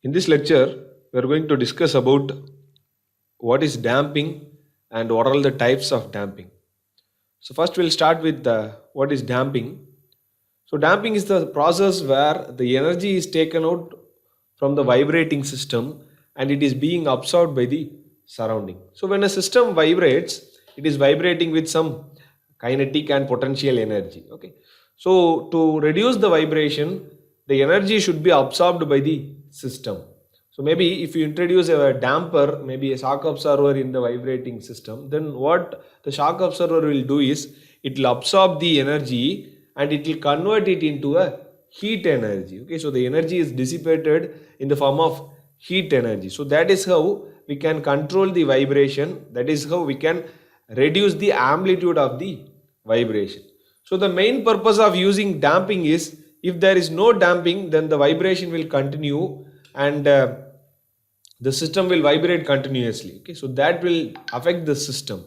In this lecture, we are going to discuss about what is damping and what are all the types of damping. So first we'll start with what is damping. So damping is the process where the energy is taken out from the vibrating system and it is being absorbed by the surrounding. So when a system vibrates, it is vibrating with some kinetic and potential energy. Okay. So to reduce the vibration, the energy should be absorbed by the system. So maybe if you introduce a damper, maybe a shock absorber in the vibrating system, then what the shock absorber will do is it will absorb the energy and it will convert it into a heat energy. Okay, so the energy is dissipated in the form of heat energy. So that is how we can control the vibration. That is how we can reduce the amplitude of the vibration. So the main purpose of using damping is if there is no damping, then the vibration will continue and the system will vibrate continuously. Okay, so that will affect the system.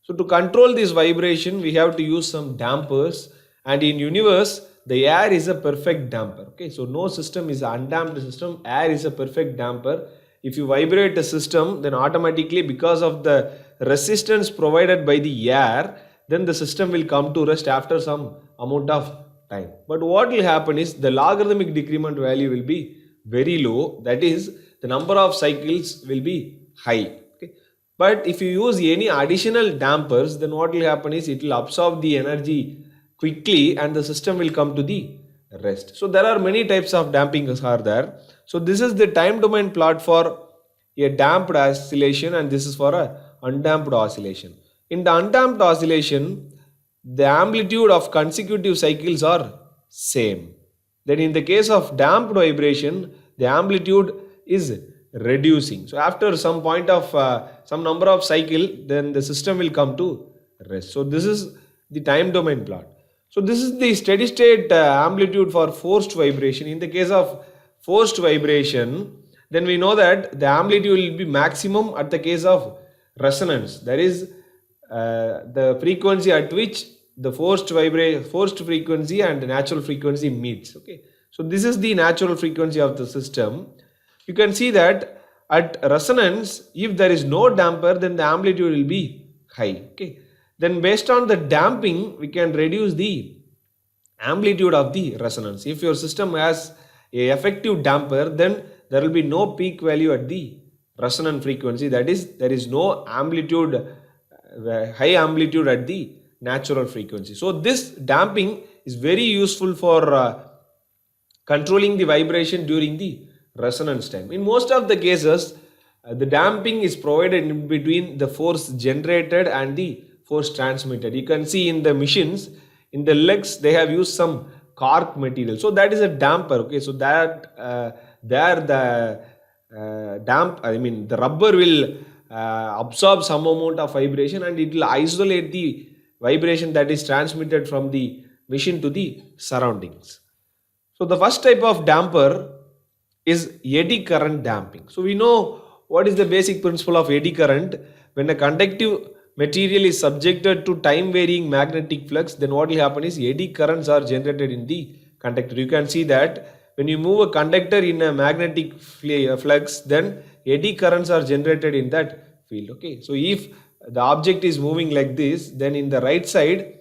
So to control this vibration, we have to use some dampers, and in universe, the air is a perfect damper. Okay, so no system is an undamped system. Air is a perfect damper. If you vibrate a system, then automatically because of the resistance provided by the air, then the system will come to rest after some amount of time. But what will happen is the logarithmic decrement value will be very low. That is, the number of cycles will be high. Okay. But if you use any additional dampers, then what will happen is it will absorb the energy quickly and the system will come to the rest. So there are many types of damping are there. So this is the time domain plot for a damped oscillation and this is for a undamped oscillation. In the undamped oscillation, the amplitude of consecutive cycles are same. Then in the case of damped vibration, the amplitude is reducing. So after some point of some number of cycle, then the system will come to rest. So this is the time domain plot. So this is the steady state amplitude for forced vibration. In the case of forced vibration, then we know that the amplitude will be maximum at the case of resonance. That is the frequency at which the forced frequency and the natural frequency meets. Okay, so this is the natural frequency of the system. You can see that at resonance, if there is no damper, then the amplitude will be high. Okay, then based on the damping, we can reduce the amplitude of the resonance. If your system has a effective damper, then there will be no peak value at the resonant frequency. That is, there is no amplitude, high amplitude at the natural frequency. So this damping is very useful for controlling the vibration during the resonance time. In most of the cases, the damping is provided in between the force generated and the force transmitted. You can see in the machines, in the legs, they have used some cork material. So that is a damper. Okay, so that there the the rubber will absorb some amount of vibration and it will isolate the vibration that is transmitted from the machine to the surroundings. So the first type of damper is eddy current damping. So we know what is the basic principle of eddy current. When a conductive material is subjected to time varying magnetic flux, then what will happen is eddy currents are generated in the conductor. You can see that when you move a conductor in a magnetic flux, then eddy currents are generated in that field. Okay, so if the object is moving like this, then in the right side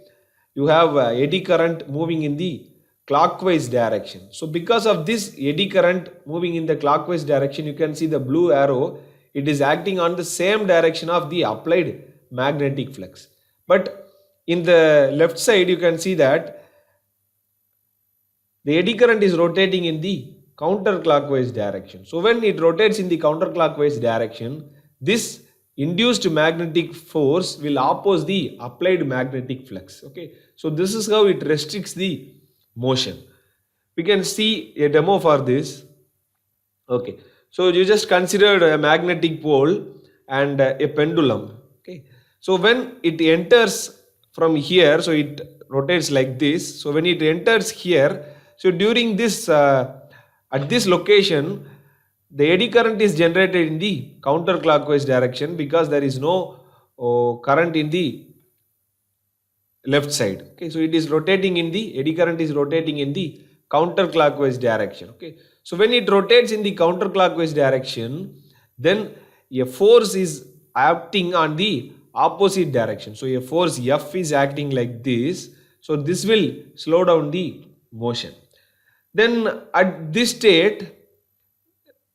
you have eddy current moving in the clockwise direction. So because of this eddy current moving in the clockwise direction, you can see the blue arrow, it is acting on the same direction of the applied magnetic flux. But in the left side, you can see that the eddy current is rotating in the counterclockwise direction. So when it rotates in the counterclockwise direction, this induced magnetic force will oppose the applied magnetic flux. Okay, so this is how it restricts the motion. We can see a demo for this. Okay, so you just considered a magnetic pole and a pendulum. Okay, so when it enters from here, so it rotates like this. So when it enters here, so during this at this location, the eddy current is generated in the counterclockwise direction because there is no current in the left side. Okay, so it is rotating in the eddy current is rotating in the counterclockwise direction. Okay, so when it rotates in the counterclockwise direction, then a force is acting on the opposite direction. So a force F is acting like this. So this will slow down the motion. Then at this state,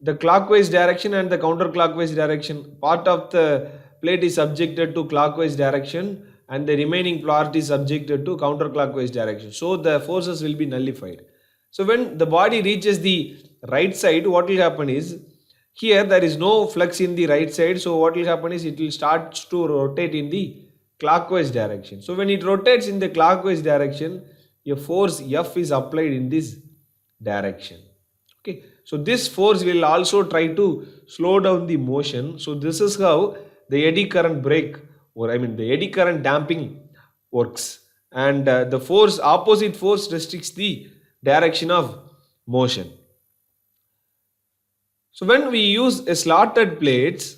the clockwise direction and the counterclockwise direction, part of the plate is subjected to clockwise direction and the remaining part is subjected to counterclockwise direction. So the forces will be nullified. So when the body reaches the right side, what will happen is, here there is no flux in the right side. So what will happen is, it will start to rotate in the clockwise direction. So when it rotates in the clockwise direction, a force F is applied in this direction. Okay, so this force will also try to slow down the motion. So this is how the eddy current brake, or I mean the eddy current damping works. And the force, opposite force, restricts the direction of motion. So when we use a slotted plates,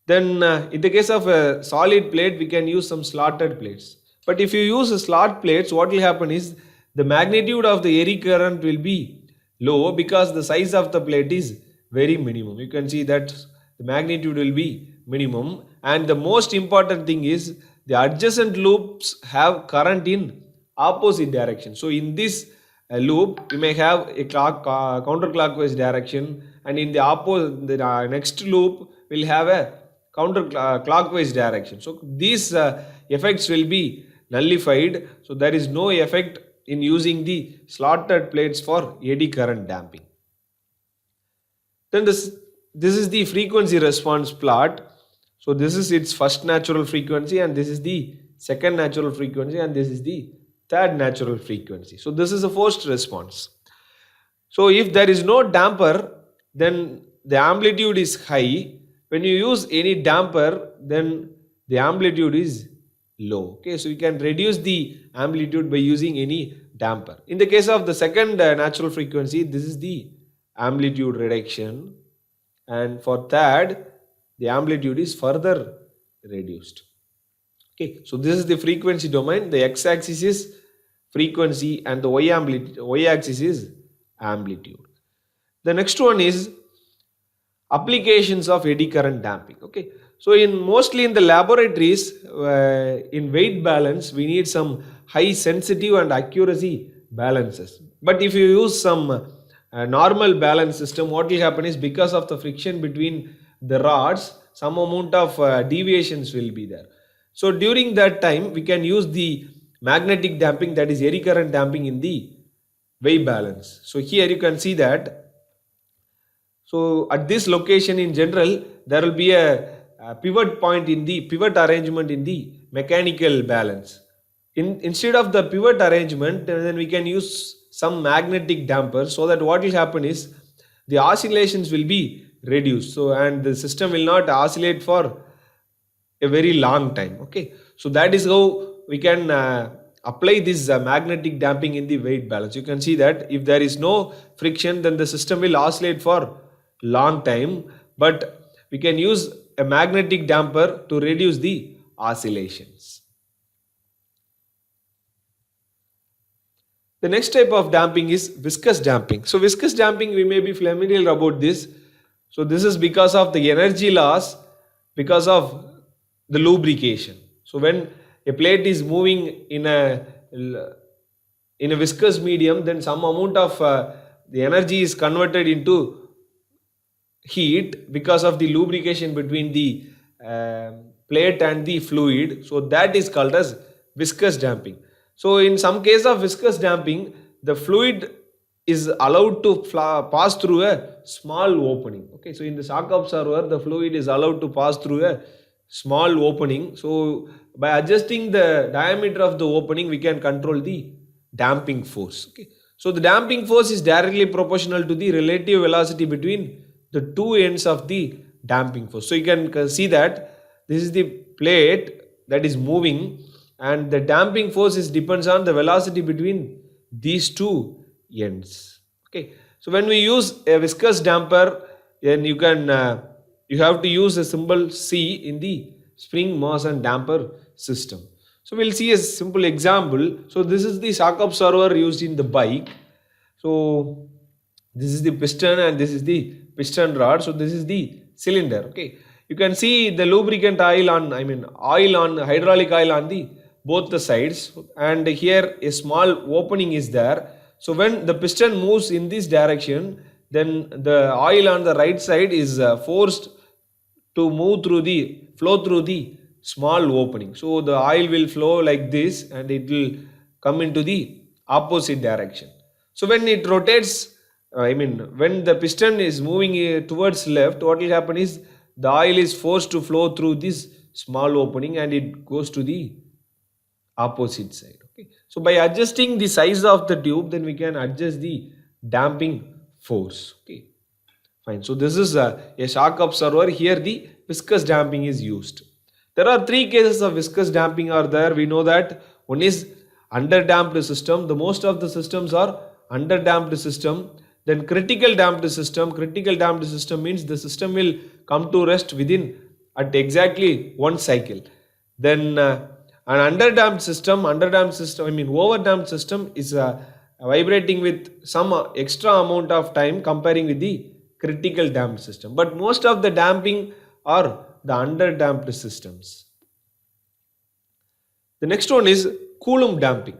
then in the case of a solid plate, we can use some slotted plates. But if you use a slot plates, what will happen is, the magnitude of the eddy current will be low because the size of the plate is very minimum. You can see that the magnitude will be minimum, and the most important thing is, the adjacent loops have current in opposite direction. So in this loop, you may have a counterclockwise direction, and in the opposite, the next loop will have a counterclockwise direction. So these effects will be nullified. So there is no effect in using the slotted plates for eddy current damping. Then this is the frequency response plot. So this is its first natural frequency, and this is the second natural frequency, and this is the third natural frequency. So this is a forced response. So if there is no damper, then the amplitude is high. When you use any damper, then the amplitude is low. Okay, so you can reduce the amplitude by using any damper. In the case of the second natural frequency, this is the amplitude reduction, and for third, the amplitude is further reduced. Okay, so this is the frequency domain. The x-axis is frequency and the y-axis is amplitude. The next one is applications of eddy current damping. Okay, so mostly in the laboratories, in weight balance, we need some high sensitive and accuracy balances. But if you use some normal balance system, what will happen is, because of the friction between the rods, some amount of deviations will be there. So during that time, we can use the magnetic damping, that is eddy current damping, in the weight balance. So here you can see that. So at this location, in general, there will be a pivot point in the pivot arrangement in the mechanical balance. Instead of the pivot arrangement, then we can use some magnetic damper, so that what will happen is, the oscillations will be reduced. So and the system will not oscillate for a very long time. Okay, so that is how we can apply this magnetic damping in the weight balance. You can see that if there is no friction, then the system will oscillate for long time, but we can use a magnetic damper to reduce the oscillations. The next type of damping is viscous damping. So viscous damping, we may be familiar about this. So this is because of the energy loss because of the lubrication. So when a plate is moving in a viscous medium, then some amount of the energy is converted into heat because of the lubrication between the plate and the fluid. So that is called as viscous damping. So in some case of viscous damping, the fluid is allowed to pass through a small opening. Okay, so in the shock absorber, the fluid is allowed to pass through a small opening. So by adjusting the diameter of the opening, we can control the damping force. Okay, so the damping force is directly proportional to the relative velocity between the two ends of the damping force. So you can see that this is the plate that is moving, and the damping force depends on the velocity between these two ends. Okay, so when we use a viscous damper, then you have to use a symbol C in the spring Mersenne damper system. So we'll see a simple example. So this is the shock absorber used in the bike. So this is the piston and this is the piston rod. So this is the cylinder. Okay, you can see the lubricant oil on, I mean oil on, hydraulic oil on the both the sides, and here a small opening is there. So when the piston moves in this direction, then the oil on the right side is forced to move through the flow through the small opening. So the oil will flow like this and it will come into the opposite direction. So when it rotates, I mean when the piston is moving towards left, what will happen is the oil is forced to flow through this small opening and it goes to the opposite side. Okay, so by adjusting the size of the tube, then we can adjust the damping force. Okay, fine. So this is a shock absorber. Here the viscous damping is used. There are three cases of viscous damping are there. We know that one is underdamped system. The most of the systems are underdamped system. Then critical damped system. Critical damped system means the system will come to rest within at exactly one cycle. Then an underdamped system, I mean overdamped system is vibrating with some extra amount of time comparing with the critical damped system. But most of the damping are the underdamped systems. The next one is Coulomb damping.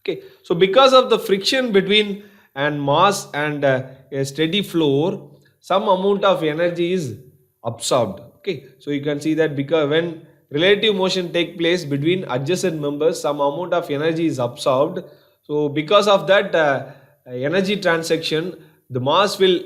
Okay, so because of the friction between and mass and a steady flow, some amount of energy is absorbed. Okay, so you can see that because when relative motion take place between adjacent members, some amount of energy is absorbed. So because of that energy transaction, the mass will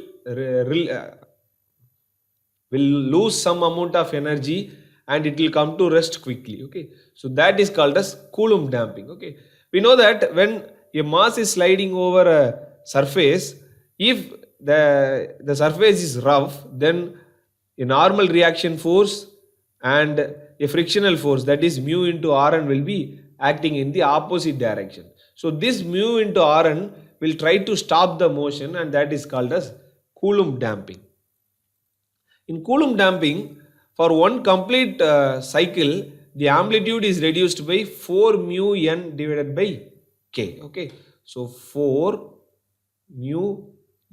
lose some amount of energy and it will come to rest quickly. Okay, so that is called as Coulomb damping. Okay, we know that when a mass is sliding over a surface, if the surface is rough, then a normal reaction force and a frictional force, that is mu into Rn, will be acting in the opposite direction. So this mu into Rn will try to stop the motion, and that is called as Coulomb damping. In Coulomb damping, for one complete cycle, the amplitude is reduced by 4 mu n divided by k. Okay, so 4 mu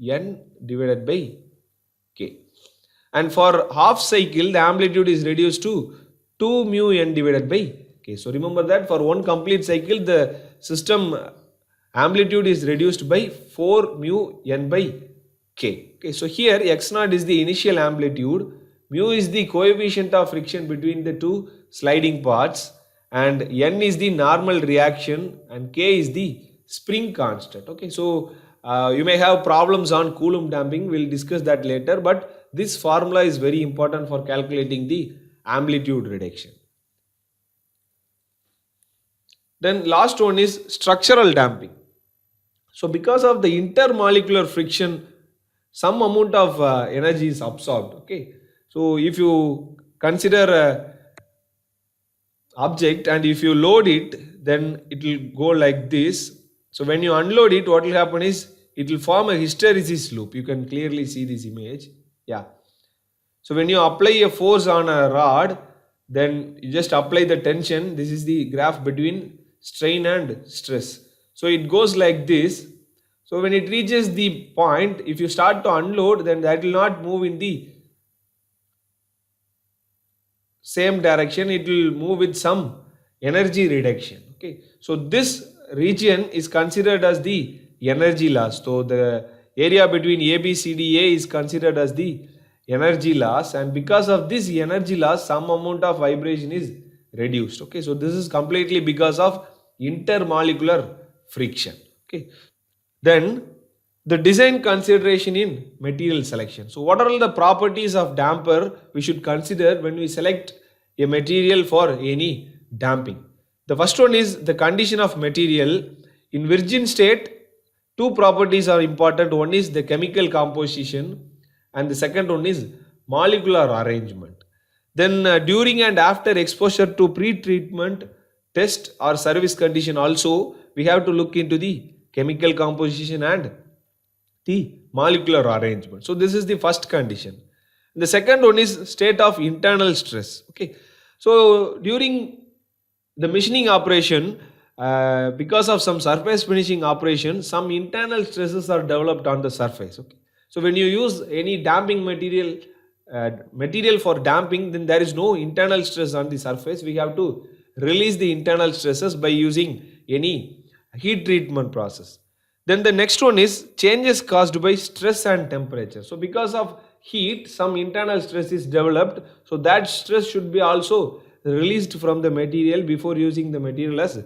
n divided by k. And for half cycle, the amplitude is reduced to 2 mu n divided by k. So remember that for one complete cycle, the system amplitude is reduced by 4 mu n by k. Okay, so here x naught is the initial amplitude, mu is the coefficient of friction between the two sliding parts, and n is the normal reaction, and k is the spring constant. Okay, so you may have problems on Coulomb damping. We'll discuss that later, but this formula is very important for calculating the amplitude reduction. Then last one is structural damping. So because of the intermolecular friction, some amount of energy is absorbed. Okay, so if you consider a object and if you load it, then it will go like this. So when you unload it, what will happen is it will form a hysteresis loop. You can clearly see this image. Yeah. So when you apply a force on a rod, then you just apply the tension. This is the graph between strain and stress. So it goes like this. So when it reaches the point, if you start to unload, then that will not move in the same direction. It will move with some energy reduction. Okay, so this region is considered as the energy loss. So the area between ABCDA is considered as the energy loss, and because of this energy loss, some amount of vibration is reduced. Okay, so this is completely because of intermolecular friction. Okay, then the design consideration in material selection. So what are all the properties of damper we should consider when we select a material for any damping? The first one is the condition of material. In virgin state, two properties are important. One is the chemical composition and the second one is molecular arrangement. Then during and after exposure to pre-treatment test or service condition also, we have to look into the chemical composition and the molecular arrangement. So this is the first condition. The second one is state of internal stress. Okay, so during the machining operation, because of some surface finishing operation, some internal stresses are developed on the surface. Okay. So when you use any damping material for damping, then there is no internal stress on the surface. We have to release the internal stresses by using any heat treatment process. Then the next one is changes caused by stress and temperature. So because of heat, some internal stress is developed. So that stress should be also released from the material before using the material as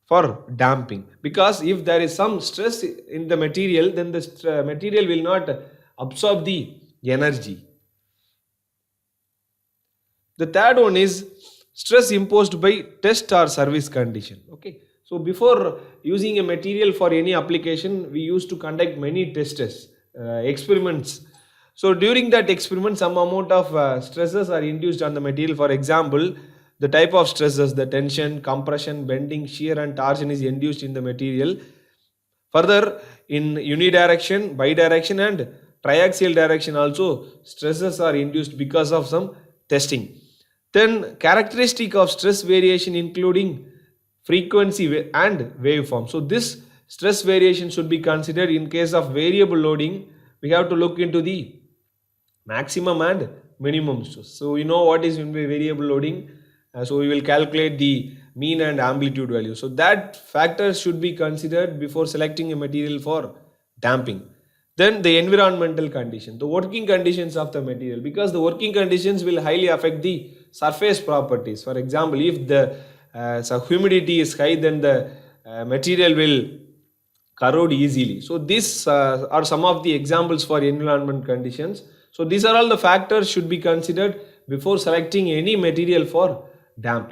for damping. Because if there is some stress in the material, then the material will not absorb the energy. The third one is stress imposed by test or service condition. Okay. So before using a material for any application, we used to conduct many tests, experiments. So during that experiment, some amount of stresses are induced on the material. For example, the type of stresses, the tension, compression, bending, shear, and torsion is induced in the material. Further, in unidirection, bidirection, and triaxial direction also stresses are induced because of some testing. Then characteristic of stress variation including frequency and waveform. So this stress variation should be considered. In case of variable loading, we have to look into the maximum and minimum stress. So you know what is variable loading. So we will calculate the mean and amplitude value. So that factors should be considered before selecting a material for damping. Then the environmental condition, the working conditions of the material, because the working conditions will highly affect the surface properties. For example, if the so humidity is high, then the material will corrode easily. So these are some of the examples for environment conditions. So these are all the factors should be considered before selecting any material for damping.